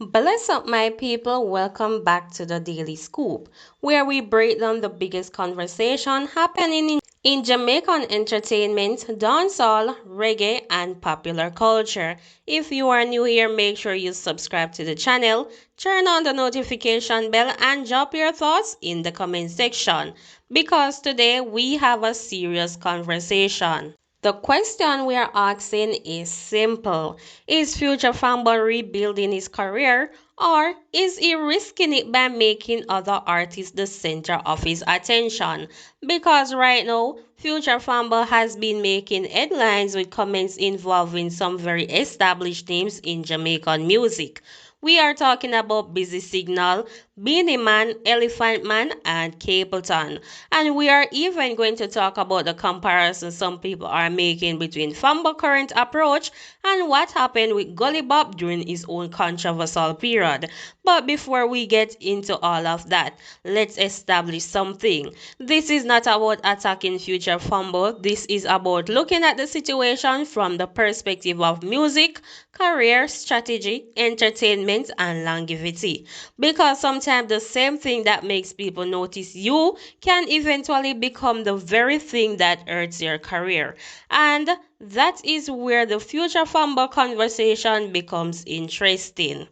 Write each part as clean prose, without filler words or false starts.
Bless up, my people. Welcome back to the Daily Scoop, where we break down the biggest conversation happening in Jamaican entertainment, dancehall, reggae, and popular culture. If you are new here, make sure you subscribe to the channel, turn on the notification bell, and drop your thoughts in the comment section. Because today we have a serious conversation. The question we are asking is simple. Is Future Fambo rebuilding his career, or is he risking it by making other artists the center of his attention? Because right now, Future Fambo has been making headlines with comments involving some very established names in Jamaican music. We are talking about Busy Signal, Beenie Man, Elephant Man, and Capleton. And we are even going to talk about the comparison some people are making between Fambo's current approach and what happened with Gully Bop during his own controversial period. But before we get into all of that, let's establish something. This is not about attacking future Fambo. This is about looking at the situation from the perspective of music, career, strategy, entertainment, and longevity. Because sometimes the same thing that makes people notice you can eventually become the very thing that hurts your career. And that is where the future Fambo conversation becomes interesting.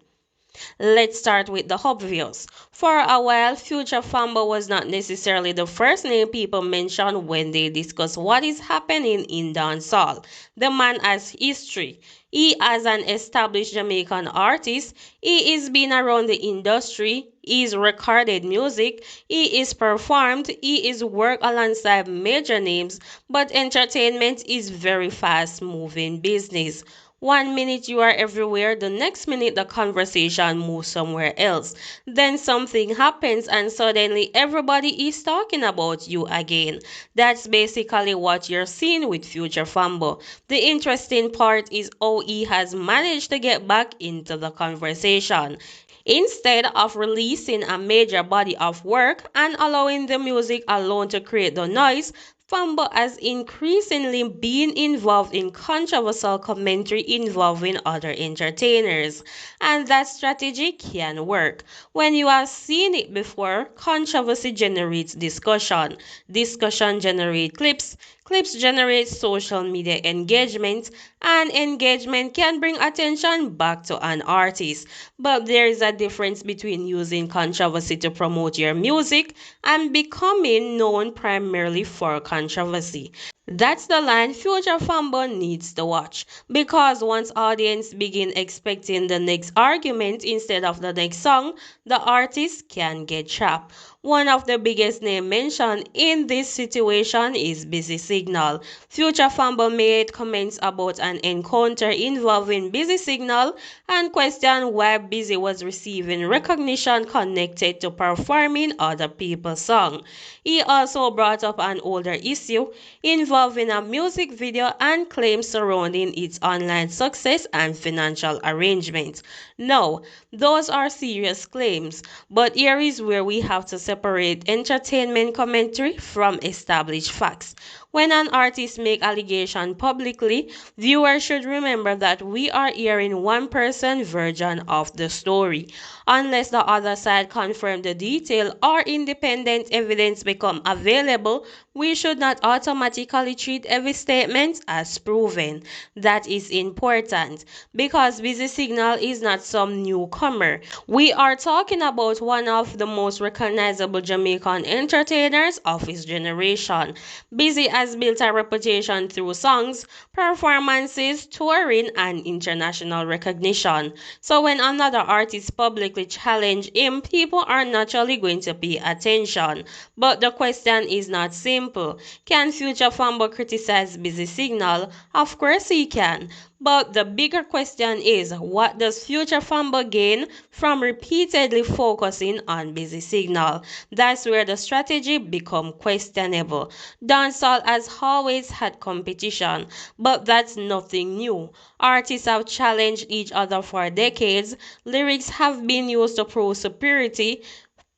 Let's start with the obvious. For a while, Future Fambo was not necessarily the first name people mention when they discuss what is happening in dancehall. The man has history. He as an established Jamaican artist, he is been around the industry, he is recorded music, he is performed, he is worked alongside major names, but entertainment is very fast moving business. 1 minute you are everywhere, the next minute the conversation moves somewhere else. Then something happens and suddenly everybody is talking about you again. That's basically what you're seeing with Future Fambo. The interesting part is how he has managed to get back into the conversation. Instead of releasing a major body of work and allowing the music alone to create the noise, Fambo has increasingly been involved in controversial commentary involving other entertainers. And that strategy can work. When you have seen it before, controversy generates discussion. Discussion generates clips. Clips generate social media engagement, and engagement can bring attention back to an artist. But there is a difference between using controversy to promote your music and becoming known primarily for controversy. That's the line future Fambo needs to watch. Because once audience begin expecting the next argument instead of the next song, the artist can get trapped. One of the biggest names mentioned in this situation is Busy Signal. Future Fambo made comments about an encounter involving Busy Signal and questioned why Busy was receiving recognition connected to performing other people's songs. He also brought up an older issue involving a music video and claims surrounding its online success and financial arrangements. No, those are serious claims, but here is where we have to separate entertainment commentary from established facts. When an artist makes allegation publicly, viewers should remember that we are hearing one person version of the story. Unless the other side confirms the detail or independent evidence become available, we should not automatically treat every statement as proven. That is important because Busy Signal is not some newcomer. We are talking about one of the most recognizable Jamaican entertainers of his generation. Busy has built a reputation through songs, performances, touring, and international recognition. So when another artist publicly challenge him, people are naturally going to pay attention. But the question is not simple. Can Future Fambo criticize Busy Signal? Of course he can. But the bigger question is, what does Future Fambo gain from repeatedly focusing on Busy Signal? That's where the strategy becomes questionable. Dancehall has always had competition, but that's nothing new. Artists have challenged each other for decades. Lyrics have been used to prove superiority,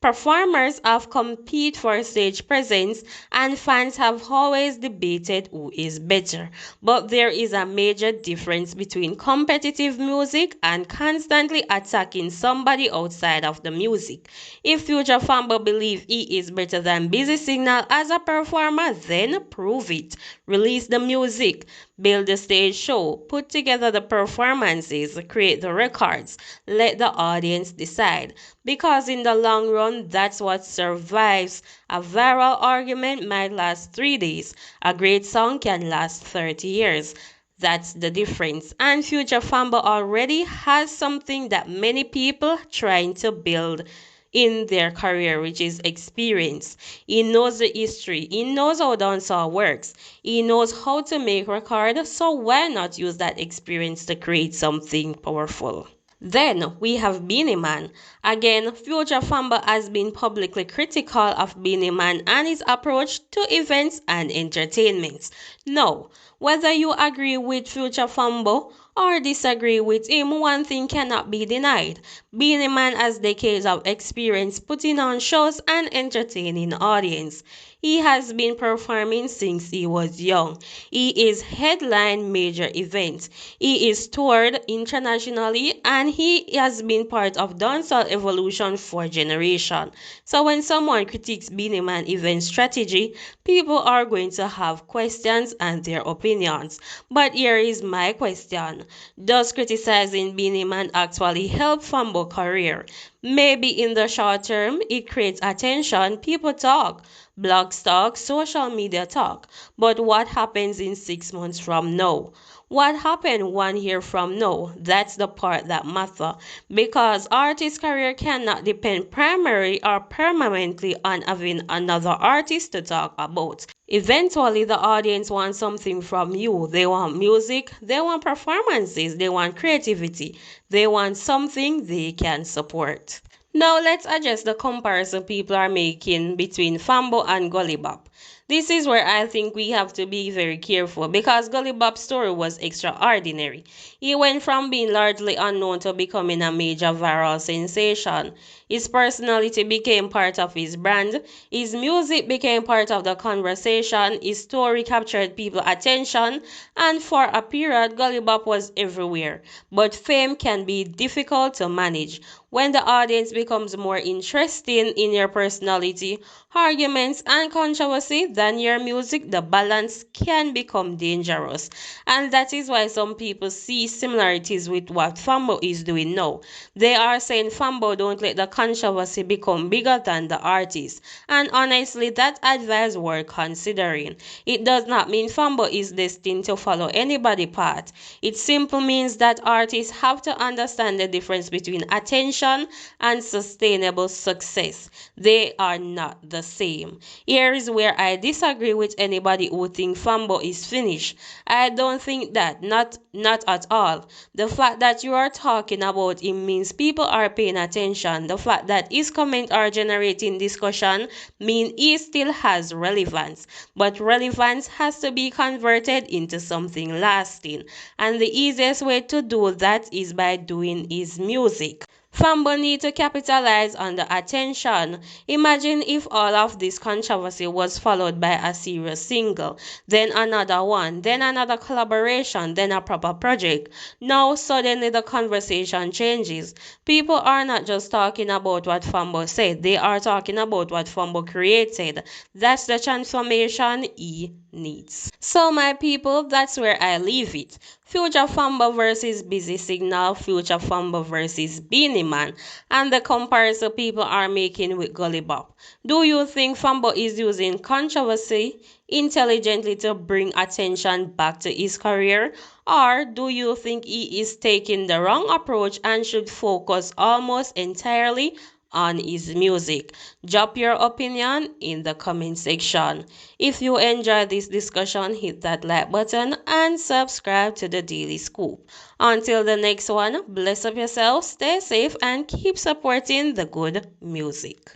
Performers have competed for stage presence, and fans have always debated who is better. But there is a major difference between competitive music and constantly attacking somebody outside of the music. If Future Fambo believes he is better than Busy Signal as a performer, then prove it. Release the music, build the stage show, put together the performances, create the records. Let the audience decide. Because in the long run, that's what survives. A viral argument might last 3 days. A great song can last 30 years. That's the difference. And Future Fambo already has something that many people trying to build in their career, which is experience. He knows the history. He knows how dancehall works. He knows how to make record. So why not use that experience to create something powerful? Then we have Beenie Man. Again, Future Famba has been publicly critical of Beenie Man and his approach to events and entertainment. Now, whether you agree with Future Fambo or disagree with him, one thing cannot be denied. Beenie Man has decades of experience putting on shows and entertaining audience. He has been performing since he was young. He is headline major events. He is toured internationally and he has been part of dancehall evolution for generations. So when someone critiques Beenie Man event strategy, people are going to have questions and their opinions. But here is my question. Does criticizing Beenie Man actually help Fambo career? Maybe in the short term, it creates attention, people talk, blogs talk, social media talk. But what happens in 6 months from now? What happened 1 year from now? That's the part that matters. Because artist career cannot depend primarily or permanently on having another artist to talk about. Eventually, the audience wants something from you. They want music, they want performances, they want creativity, they want something they can support. Now let's address the comparison people are making between Fambo and Gully Bop. This is where I think we have to be very careful because Gully Bop's story was extraordinary. He went from being largely unknown to becoming a major viral sensation. His personality became part of his brand, his music became part of the conversation, his story captured people's attention, and for a period, Gully Bop was everywhere. But fame can be difficult to manage. When the audience becomes more interested in your personality, arguments, and controversy than your music, the balance can become dangerous. And that is why some people see similarities with what Fambo is doing now. They are saying Fambo don't let the controversy become bigger than the artist. And honestly, that advice worth considering. It does not mean Fambo is destined to follow anybody's path. It simply means that artists have to understand the difference between attention and sustainable success. They are not the same. Here is where I disagree with anybody who thinks Fambo is finished. I don't think that, not at all. The fact that you are talking about him means people are paying attention. The fact that his comments are generating discussion means he still has relevance. But relevance has to be converted into something lasting. And the easiest way to do that is by doing his music. Fambo need to capitalize on the attention. Imagine if all of this controversy was followed by a serious single, then another one, then another collaboration, then a proper project. Now suddenly the conversation changes. People are not just talking about what Fambo said, they are talking about what Fambo created. That's the transformation he needs. So my people, that's where I leave it. Future Fambo versus Busy Signal, Future Fambo versus Beenie Man, and the comparison people are making with Gully Bop. Do you think Fambo is using controversy intelligently to bring attention back to his career? Or do you think he is taking the wrong approach and should focus almost entirely on his music? Drop your opinion in the comment section. If you enjoyed this discussion, hit that like button and subscribe to the Daily Scoop. Until the next one, bless up yourself, stay safe, and keep supporting the good music.